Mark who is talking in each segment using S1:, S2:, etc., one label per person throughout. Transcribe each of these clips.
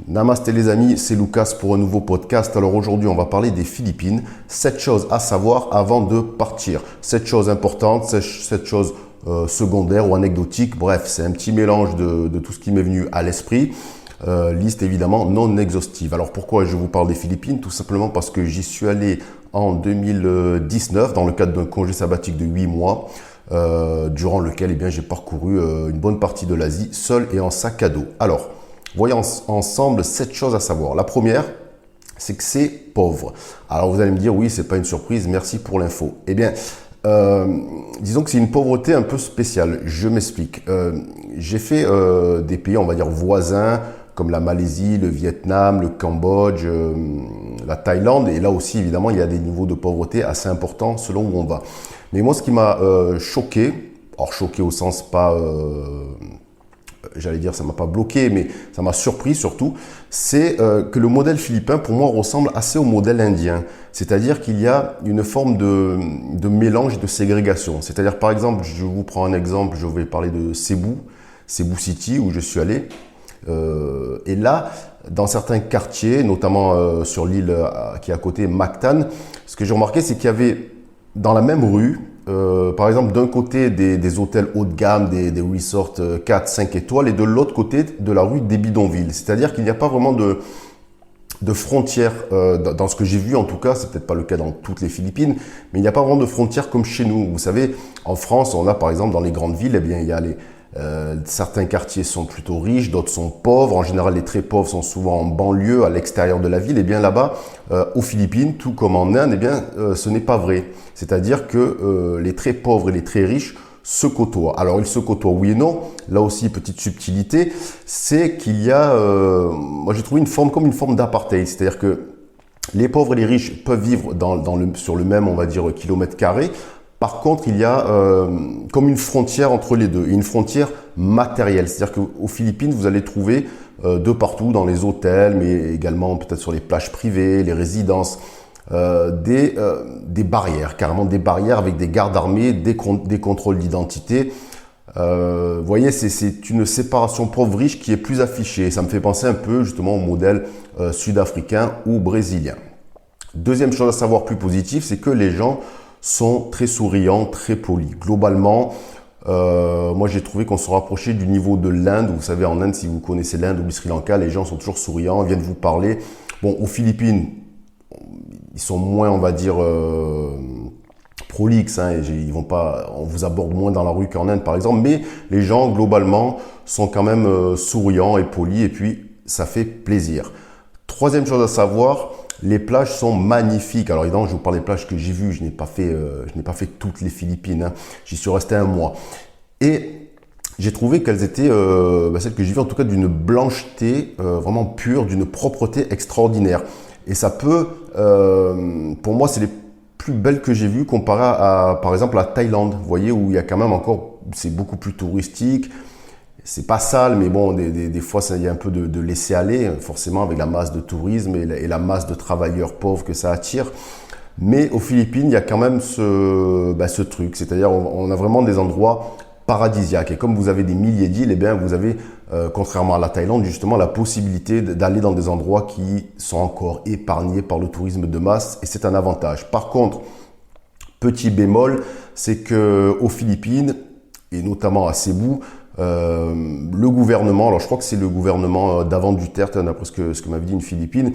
S1: Namasté les amis, c'est Lucas pour un nouveau podcast. Alors aujourd'hui, on va parler des Philippines. 7 choses à savoir avant de partir. 7 choses importantes, 7 choses secondaires ou anecdotiques. Bref, c'est un petit mélange de tout ce qui m'est venu à l'esprit. Liste évidemment non exhaustive. Alors pourquoi je vous parle des Philippines? Tout simplement parce que j'y suis allé en 2019 dans le cadre d'un congé sabbatique de 8 mois. Durant lequel j'ai parcouru une bonne partie de l'Asie seul et en sac à dos. Alors, voyons ensemble 7 choses à savoir. La première, c'est que c'est pauvre. Alors vous allez me dire, oui, c'est pas une surprise, merci pour l'info. Disons que c'est une pauvreté un peu spéciale. Je m'explique. J'ai fait des pays, on va dire, voisins, comme la Malaisie, le Vietnam, le Cambodge, la Thaïlande. Et là aussi, évidemment, il y a des niveaux de pauvreté assez importants selon où on va. Mais moi, ce qui m'a choqué, alors choqué au sens pas... j'allais dire ça m'a pas bloqué, mais ça m'a surpris surtout, c'est que le modèle philippin, pour moi, ressemble assez au modèle indien. C'est-à-dire qu'il y a une forme de mélange et de ségrégation. C'est-à-dire, par exemple, je vous prends un exemple, je vais parler de Cebu City, où je suis allé. Et là, dans certains quartiers, notamment sur l'île qui est à côté, Mactan, ce que j'ai remarqué, c'est qu'il y avait dans la même rue, par exemple, d'un côté des hôtels haut de gamme, des resorts 4, 5 étoiles, et de l'autre côté de la rue des bidonvilles. C'est-à-dire qu'il n'y a pas vraiment de frontières, dans ce que j'ai vu en tout cas, c'est peut-être pas le cas dans toutes les Philippines, mais il n'y a pas vraiment de frontières comme chez nous. Vous savez, en France, on a par exemple dans les grandes villes, il y a certains quartiers sont plutôt riches, d'autres sont pauvres. En général, les très pauvres sont souvent en banlieue, à l'extérieur de la ville. Et bien là-bas, aux Philippines, tout comme en Inde, ce n'est pas vrai. C'est-à-dire que les très pauvres et les très riches se côtoient. Alors, ils se côtoient, oui et non. Là aussi, petite subtilité, c'est qu'il y a, moi j'ai trouvé comme une forme d'apartheid. C'est-à-dire que les pauvres et les riches peuvent vivre sur le même, on va dire, kilomètre carré. Par contre, il y a comme une frontière entre les deux, une frontière matérielle. C'est-à-dire qu'aux Philippines, vous allez trouver de partout, dans les hôtels, mais également peut-être sur les plages privées, les résidences, des barrières, carrément des barrières avec des gardes armés, des contrôles d'identité. Vous voyez, c'est une séparation pauvre-riche qui est plus affichée. Ça me fait penser un peu justement au modèle sud-africain ou brésilien. Deuxième chose à savoir plus positive, c'est que les gens sont très souriants, très polis. Globalement, moi j'ai trouvé qu'on se rapprochait du niveau de l'Inde. Vous savez, en Inde, si vous connaissez l'Inde ou le Sri Lanka, les gens sont toujours souriants, ils viennent vous parler. Bon, aux Philippines, ils sont moins, on va dire, prolixes. On vous aborde moins dans la rue qu'en Inde, par exemple. Mais les gens, globalement, sont quand même souriants et polis. Et puis, ça fait plaisir. Troisième chose à savoir, les plages sont magnifiques. Alors évidemment, je vous parle des plages que j'ai vues. Je n'ai pas fait toutes les Philippines. Hein. J'y suis resté un mois. Et j'ai trouvé qu'elles étaient, celles que j'ai vues en tout cas, d'une blancheté vraiment pure, d'une propreté extraordinaire. Et ça peut, pour moi, c'est les plus belles que j'ai vues comparé à, par exemple, la Thaïlande. Vous voyez, où il y a quand même encore, c'est beaucoup plus touristique. C'est pas sale, mais bon, des fois, il y a un peu de laisser-aller, forcément, avec la masse de tourisme et la masse de travailleurs pauvres que ça attire. Mais aux Philippines, il y a quand même ce truc. C'est-à-dire, on a vraiment des endroits paradisiaques. Et comme vous avez des milliers d'îles, vous avez, contrairement à la Thaïlande, justement, la possibilité d'aller dans des endroits qui sont encore épargnés par le tourisme de masse. Et c'est un avantage. Par contre, petit bémol, c'est que aux Philippines, et notamment à Cebu, le gouvernement, alors je crois que c'est le gouvernement d'avant Duterte, d'après ce que m'avait dit une Philippine,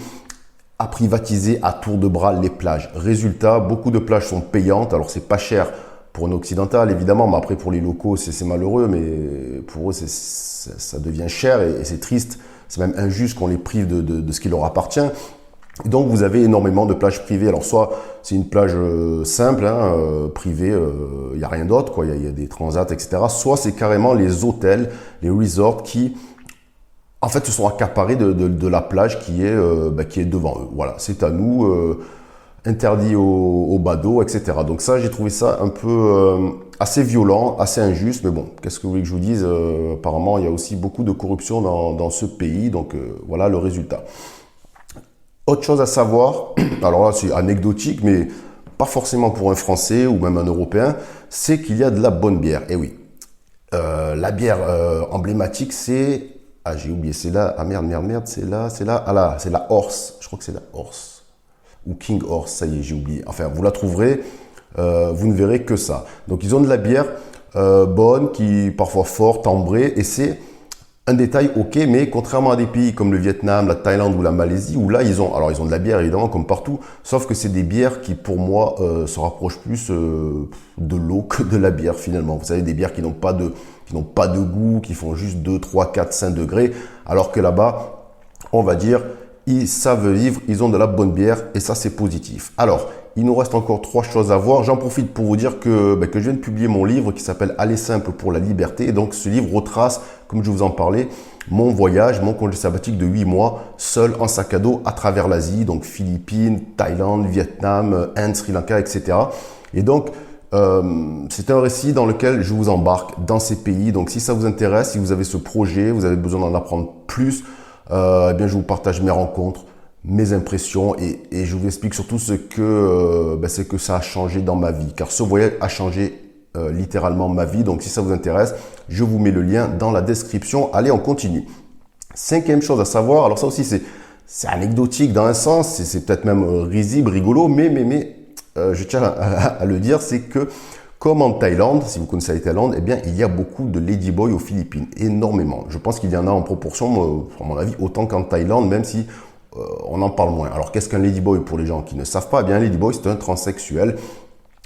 S1: a privatisé à tour de bras les plages. Résultat, beaucoup de plages sont payantes. Alors c'est pas cher pour un occidental évidemment, mais après pour les locaux c'est malheureux, mais pour eux ça devient cher et c'est triste. C'est même injuste qu'on les prive de ce qui leur appartient. Et donc vous avez énormément de plages privées. Alors soit c'est une plage simple, privée, il n'y a rien d'autre, quoi. Il y a des transats, etc. Soit c'est carrément les hôtels, les resorts qui, en fait, se sont accaparés de la plage qui est devant eux. Voilà, c'est à nous, interdit aux badauds, etc. Donc ça, j'ai trouvé ça un peu assez violent, assez injuste. Mais bon, qu'est-ce que vous voulez que je vous dise? Apparemment, il y a aussi beaucoup de corruption dans ce pays. Donc voilà le résultat. Autre chose à savoir, alors là c'est anecdotique, mais pas forcément pour un Français ou même un Européen, c'est qu'il y a de la bonne bière. Et oui, la bière emblématique, c'est Ah, j'ai oublié, c'est là. Ah merde, c'est là, c'est là. Ah là, c'est la Horse. Je crois que c'est la Horse. Ou King Horse, ça y est, j'ai oublié. Enfin, vous la trouverez, vous ne verrez que ça. Donc, ils ont de la bière bonne, qui parfois forte, ambrée, et c'est un détail, ok, mais contrairement à des pays comme le Vietnam, la Thaïlande ou la Malaisie, où là, ils ont de la bière, évidemment, comme partout, sauf que c'est des bières qui, pour moi, se rapprochent plus de l'eau que de la bière, finalement. Vous savez, des bières qui n'ont pas de goût, qui font juste 2, 3, 4, 5 degrés, alors que là-bas, on va dire, ils savent vivre, ils ont de la bonne bière, et ça, c'est positif. Alors, il nous reste encore 3 choses à voir. J'en profite pour vous dire que je viens de publier mon livre qui s'appelle Aller simple pour la liberté. Et donc, ce livre retrace, comme je vous en parlais, mon voyage, mon congé sabbatique de 8 mois, seul en sac à dos à travers l'Asie, donc Philippines, Thaïlande, Vietnam, Inde, Sri Lanka, etc. Et donc, c'est un récit dans lequel je vous embarque dans ces pays. Donc, si ça vous intéresse, si vous avez ce projet, vous avez besoin d'en apprendre plus, eh bien, je vous partage mes rencontres, mes impressions et je vous explique surtout ce que ça a changé dans ma vie. Car ce voyage a changé littéralement ma vie. Donc, si ça vous intéresse, je vous mets le lien dans la description. Allez, on continue. 5e chose à savoir, alors ça aussi c'est anecdotique dans un sens, c'est peut-être même risible, rigolo, mais je tiens à le dire, c'est que comme en Thaïlande, si vous connaissez la Thaïlande, eh bien, il y a beaucoup de ladyboys aux Philippines, énormément. Je pense qu'il y en a en proportion, à mon avis, autant qu'en Thaïlande, même si on en parle moins. Alors, qu'est-ce qu'un ladyboy pour les gens qui ne savent pas? Eh bien, un ladyboy, c'est un transsexuel,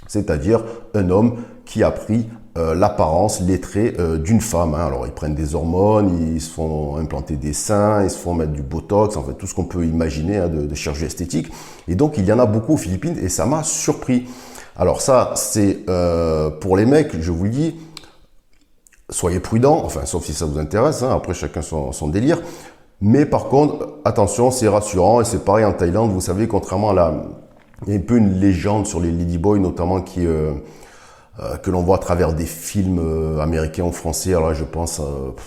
S1: c'est-à-dire un homme qui a pris l'apparence, les traits d'une femme. Alors, ils prennent des hormones, ils se font implanter des seins, ils se font mettre du botox, en fait, tout ce qu'on peut imaginer de chirurgie esthétique. Et donc, il y en a beaucoup aux Philippines et ça m'a surpris. Alors ça, c'est pour les mecs, je vous le dis, soyez prudents, enfin, sauf si ça vous intéresse, hein, après chacun son délire. Mais par contre, attention, c'est rassurant, et c'est pareil en Thaïlande, vous savez, contrairement à il y a un peu une légende sur les ladyboys, notamment que l'on voit à travers des films américains ou français. Alors là, je pense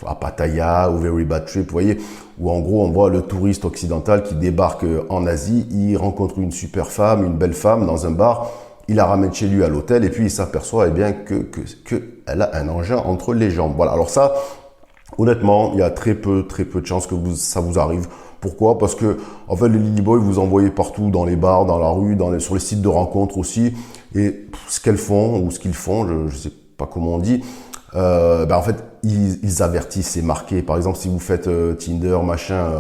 S1: à Pattaya ou Very Bad Trip, vous voyez, où en gros, on voit le touriste occidental qui débarque en Asie, il rencontre une super femme, une belle femme dans un bar, il la ramène chez lui à l'hôtel et puis il s'aperçoit eh bien qu'elle a un engin entre les jambes. Voilà. Alors ça, honnêtement, il y a très peu de chances que ça vous arrive. Pourquoi? Parce que en fait, les ladyboys, vous en voyez partout, dans les bars, dans la rue, sur les sites de rencontres aussi. Et ce qu'elles font ou ce qu'ils font, je ne sais pas comment on dit. En fait, ils avertissent, c'est marqué. Par exemple, si vous faites Tinder, machin,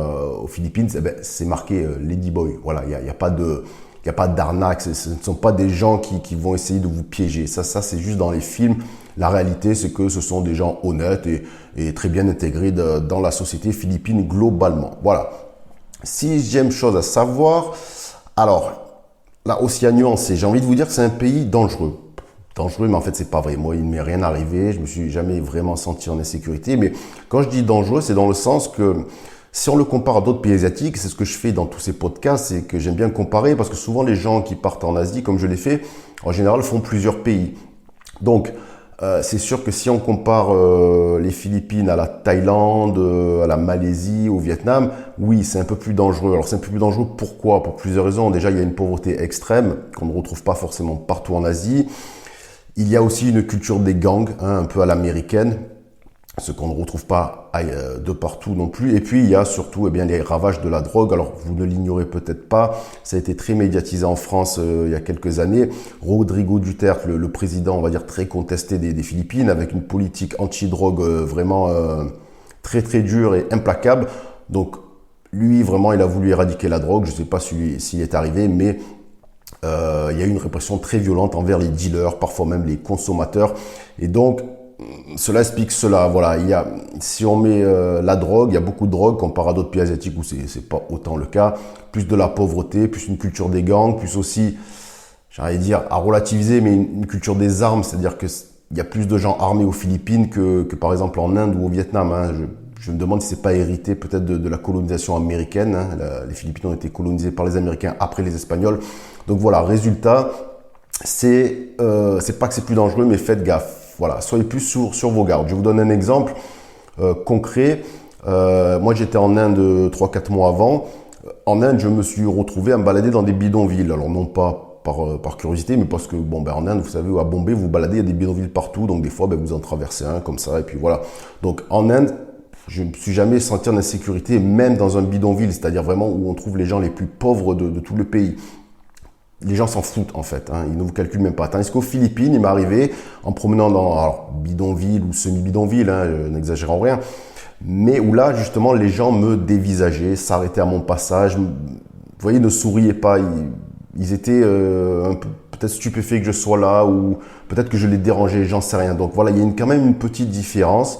S1: aux Philippines, c'est marqué ladyboy. Voilà, il y a pas de il n'y a pas d'arnaque, ce ne sont pas des gens qui vont essayer de vous piéger. Ça c'est juste dans les films. La réalité, c'est que ce sont des gens honnêtes et très bien intégrés dans la société philippine globalement. Voilà. 6e chose à savoir. Alors, là aussi à nuancer, j'ai envie de vous dire que c'est un pays dangereux. Dangereux, mais en fait, c'est pas vrai. Moi, il ne m'est rien arrivé. Je me suis jamais vraiment senti en insécurité. Mais quand je dis dangereux, c'est dans le sens que si on le compare à d'autres pays asiatiques, c'est ce que je fais dans tous ces podcasts, c'est que j'aime bien comparer parce que souvent les gens qui partent en Asie, comme je l'ai fait, en général font plusieurs pays. Donc, c'est sûr que si on compare les Philippines à la Thaïlande, à la Malaisie, au Vietnam, oui, c'est un peu plus dangereux. Alors, c'est un peu plus dangereux, pourquoi? Pour plusieurs raisons. Déjà, il y a une pauvreté extrême qu'on ne retrouve pas forcément partout en Asie. Il y a aussi une culture des gangs, un peu à l'américaine, ce qu'on ne retrouve pas de partout non plus. Et puis, il y a surtout les ravages de la drogue. Alors, vous ne l'ignorez peut-être pas, ça a été très médiatisé en France il y a quelques années. Rodrigo Duterte, le président, on va dire, très contesté des Philippines, avec une politique anti-drogue vraiment très, très dure et implacable. Donc, lui, vraiment, il a voulu éradiquer la drogue. Je ne sais pas s'il est arrivé, mais il y a eu une répression très violente envers les dealers, parfois même les consommateurs. Et donc, cela explique cela. Voilà, si on met la drogue, il y a beaucoup de drogue comparé à d'autres pays asiatiques où c'est pas autant le cas. Plus de la pauvreté, plus une culture des gangs, plus aussi, j'allais dire, à relativiser, mais une culture des armes, c'est-à-dire que il y a plus de gens armés aux Philippines que par exemple en Inde ou au Vietnam. Hein. Je me demande si c'est pas hérité peut-être de la colonisation américaine. Hein. Les Philippines ont été colonisées par les Américains après les Espagnols. Donc voilà, résultat, c'est pas que c'est plus dangereux, mais faites gaffe. Voilà, soyez plus sur vos gardes. Je vous donne un exemple concret. Moi, j'étais en Inde 3-4 mois avant. En Inde, je me suis retrouvé à me balader dans des bidonvilles. Alors, non pas par curiosité, mais parce que, en Inde, vous savez, à Bombay, vous baladez, il y a des bidonvilles partout. Donc, des fois, vous en traversez un comme ça. Et puis voilà. Donc, en Inde, Je ne me suis jamais senti en insécurité, même dans un bidonville, c'est-à-dire vraiment où on trouve les gens les plus pauvres de tout le pays. Les gens s'en foutent en fait, hein, ils ne vous calculent même pas. Tandis qu'aux Philippines, il m'est arrivé en promenant dans alors, bidonville ou semi-bidonville, hein, n'exagérant rien, mais où là justement les gens me dévisageaient, s'arrêtaient à mon passage, vous voyez, ne souriaient pas, ils étaient un peu peut-être stupéfaits que je sois là ou peut-être que je les dérangeais, j'en sais rien. Donc voilà, il y a quand même une petite différence.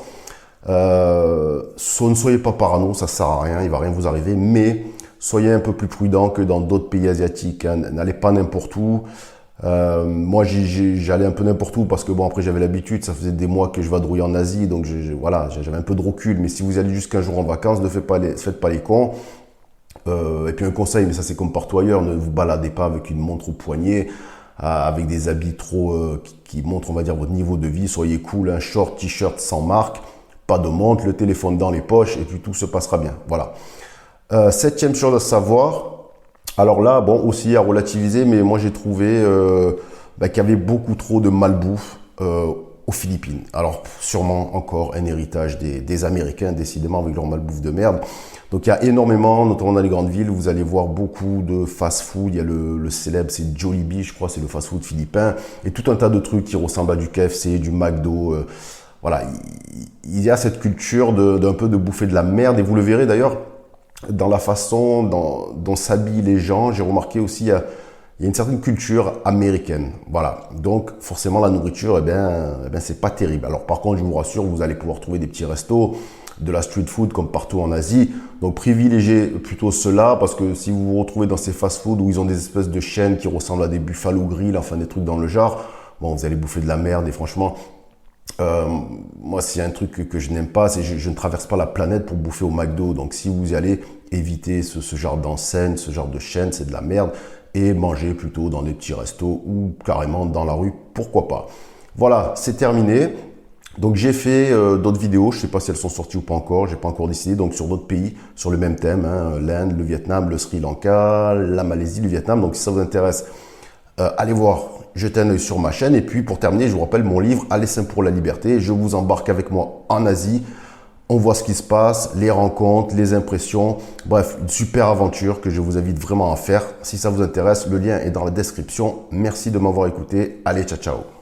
S1: Ne soyez pas parano, ça sert à rien, il va rien vous arriver, mais soyez un peu plus prudent que dans d'autres pays asiatiques, hein. N'allez pas n'importe où. Moi, j'allais un peu n'importe où parce que bon, après j'avais l'habitude, ça faisait des mois que je vadrouillais en Asie, donc voilà, j'avais un peu de recul. Mais si vous allez juste 15 jours en vacances, ne faites pas les cons. Et puis un conseil, mais ça c'est comme partout ailleurs, ne vous baladez pas avec une montre au poignet, avec des habits trop qui montrent, on va dire, votre niveau de vie. Soyez cool, un short, t-shirt sans marque, pas de montre, le téléphone dans les poches, et puis tout se passera bien. Voilà. Septième chose à savoir, alors là, bon, aussi à relativiser, mais moi j'ai trouvé qu'il y avait beaucoup trop de malbouffe aux Philippines. Alors sûrement encore un héritage des Américains, décidément, avec leur malbouffe de merde. Donc il y a énormément, notamment dans les grandes villes, vous allez voir beaucoup de fast-food. Il y a le célèbre, c'est Jollibee, je crois, c'est le fast-food philippin, et tout un tas de trucs qui ressemblent à du KFC, du McDo. Voilà, il y a cette culture d'un peu de bouffer de la merde, et vous le verrez d'ailleurs dans la façon dont s'habillent les gens. J'ai remarqué aussi, il y a une certaine culture américaine. Voilà. Donc, forcément, la nourriture, c'est pas terrible. Alors, par contre, je vous rassure, vous allez pouvoir trouver des petits restos, de la street food comme partout en Asie. Donc, privilégiez plutôt cela, parce que si vous vous retrouvez dans ces fast-food où ils ont des espèces de chaînes qui ressemblent à des Buffalo Grill, enfin des trucs dans le genre, bon, vous allez bouffer de la merde, et franchement, moi, s'il y a un truc que je n'aime pas, c'est que je ne traverse pas la planète pour bouffer au McDo. Donc, si vous y allez, évitez ce genre d'enseigne, ce genre de chaîne, c'est de la merde. Et mangez plutôt dans des petits restos ou carrément dans la rue, pourquoi pas. Voilà, c'est terminé. Donc, j'ai fait d'autres vidéos. Je ne sais pas si elles sont sorties ou pas encore. J'ai pas encore décidé. Donc, sur d'autres pays, sur le même thème, hein, l'Inde, le Vietnam, le Sri Lanka, la Malaisie, le Vietnam. Donc, si ça vous intéresse, allez voir, jetez un œil sur ma chaîne. Et puis pour terminer, je vous rappelle mon livre Aller simple pour la liberté. Je vous embarque avec moi en Asie. On voit ce qui se passe, les rencontres, les impressions. Bref, une super aventure que je vous invite vraiment à faire. Si ça vous intéresse, le lien est dans la description. Merci de m'avoir écouté. Allez, ciao, ciao.